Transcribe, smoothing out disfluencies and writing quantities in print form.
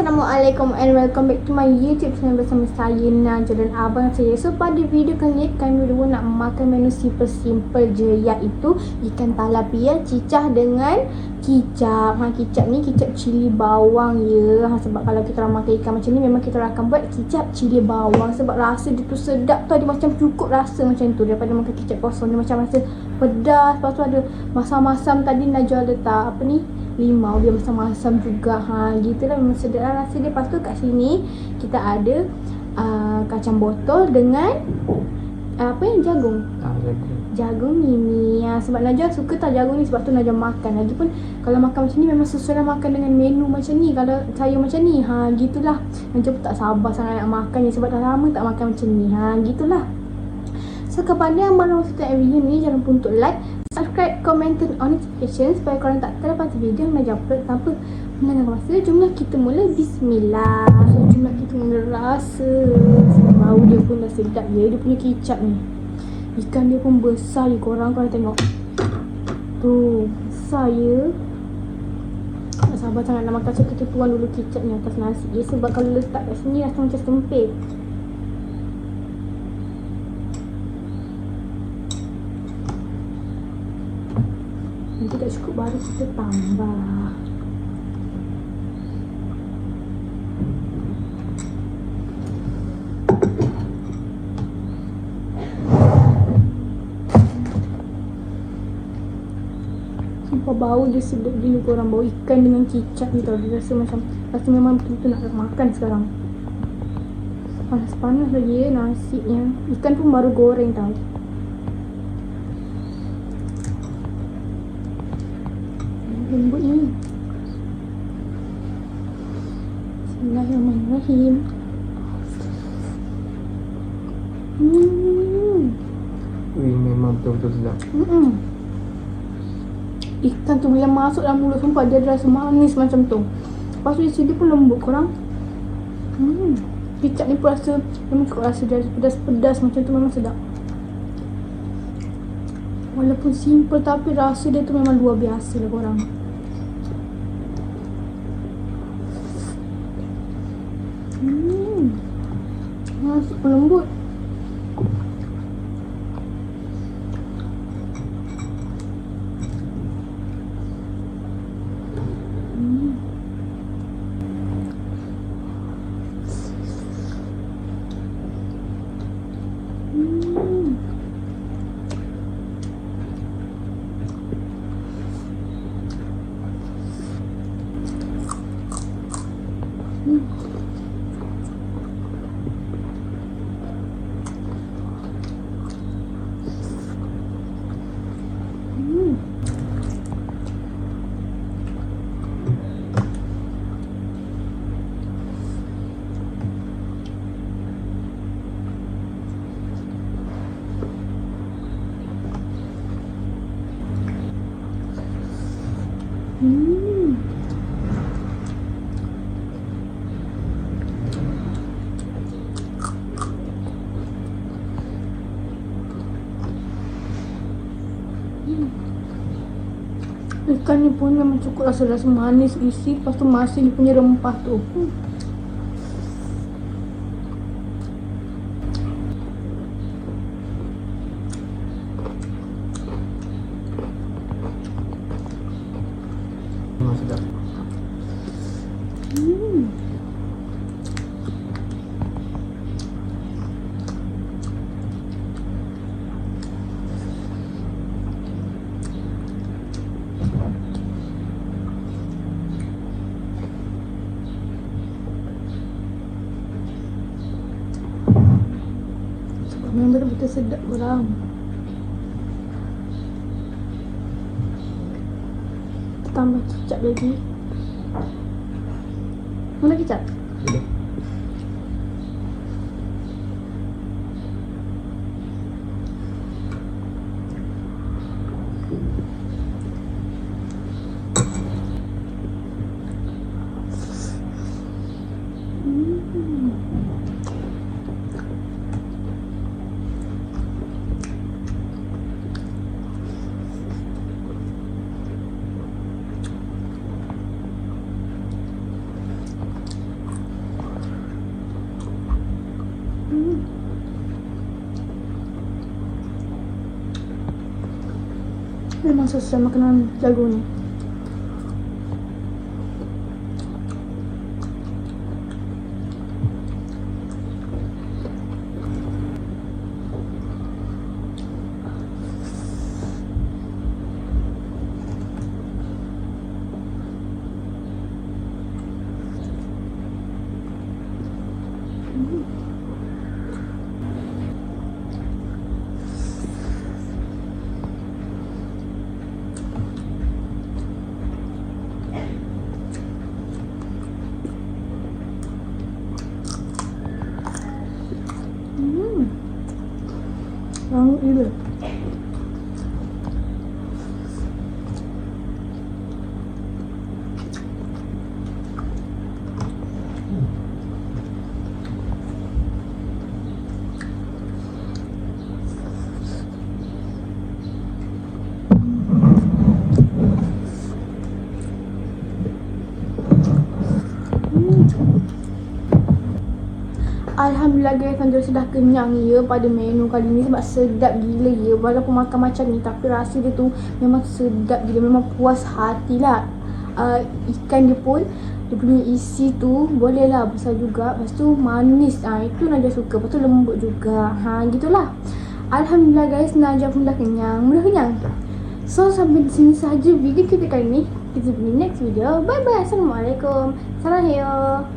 Assalamualaikum and welcome back to my YouTube channel bersama saya Najwa dan abang saya. So pada video kali ni kami berdua nak makan menu simple je, iaitu ikan talapia cicah dengan kicap. Kicap ni kicap cili bawang ya. Sebab kalau kita orang makan ikan macam ni memang kita orang akan buat kicap cili bawang sebab rasa dia tu sedap tu, ada macam cukup rasa macam tu daripada makan kicap kosong. Dia macam rasa pedas, lepas tu ada masam-masam tadi Najwa letak apa ni, limau, dia masam-masam juga. Gitulah, memang sedap lah rasa dia. Lepas tu kat sini kita ada kacang botol dengan apa yang jagung. Jagung ni sebab Najwa suka tak jagung ni, sebab tu Najwa makan. Lagipun kalau makan macam ni memang sesuai lah makan dengan menu macam ni. Kalau saya macam ni, gitulah. Najwa pun tak sabar sangat nak makan ni sebab dah lama tak makan macam ni. Gitulah. So kepada yang baru masuk tengok video ni, jangan lupa untuk like, subscribe, comment, turn on notification supaya korang tak terlepas video yang Najwa upload tanpa menangkan masa. Jomlah kita mula. Bismillah. So jomlah kita mula rasa. Bau dia pun dah sedap ya. Dia punya kicap ni, ikan dia pun besar je, korang tengok tu, besar ya. Tak sabar sangat nak makan. So kita tuang dulu kicap ni atas nasi ya, sebab kalau letak kat sini rasa macam sempit. Nanti tak cukup baru kita tambah. Sumpah bau dia sedap gila korang. Bau ikan dengan kicap ni tau. Dia rasa macam, rasa memang betul-betul nak makan sekarang. Panas-panas lagi ya nasinya. Ikan pun baru goreng tau. Lembut ni. Bismillahirrahmanirrahim. Memang betul-betul sedap. Ikan tu bila masuk dalam mulut, sumpah dia ada rasa manis macam tu. Lepas tu isi dia pun lembut korang. Kicap ni pun rasa, memang cukup rasa dia pedas-pedas macam tu, memang sedap. Walaupun simple tapi rasa dia tu memang luar biasa lah korang. Masuk pun lembut. Ikan ni pun memang cukup rasa manis isi. Lepas tu masih dia punya rempah tu. Memang sedap. Memang betul-betul sedap korang. Tambah kicap lagi. Mana kicap? Boleh. memang sesuai makanan jagung ni. Bangun gila. Alhamdulillah guys, Sandra sudah kenyang ya pada menu kali ni sebab sedap gila ya. Walaupun makan macam ni tapi rasa dia tu memang sedap gila, memang puas hati lah. Ikan dia pun, dia punya isi tu boleh lah besar juga. Lepas tu manis, itu Najah suka. Lepas tu lembut juga. Gitulah. Alhamdulillah guys, Najah pun dah kenyang. Mudah kenyang. So sampai di sini sahaja video kita kali ni. Kita jumpa di next video. Bye bye. Assalamualaikum. Salam heyo.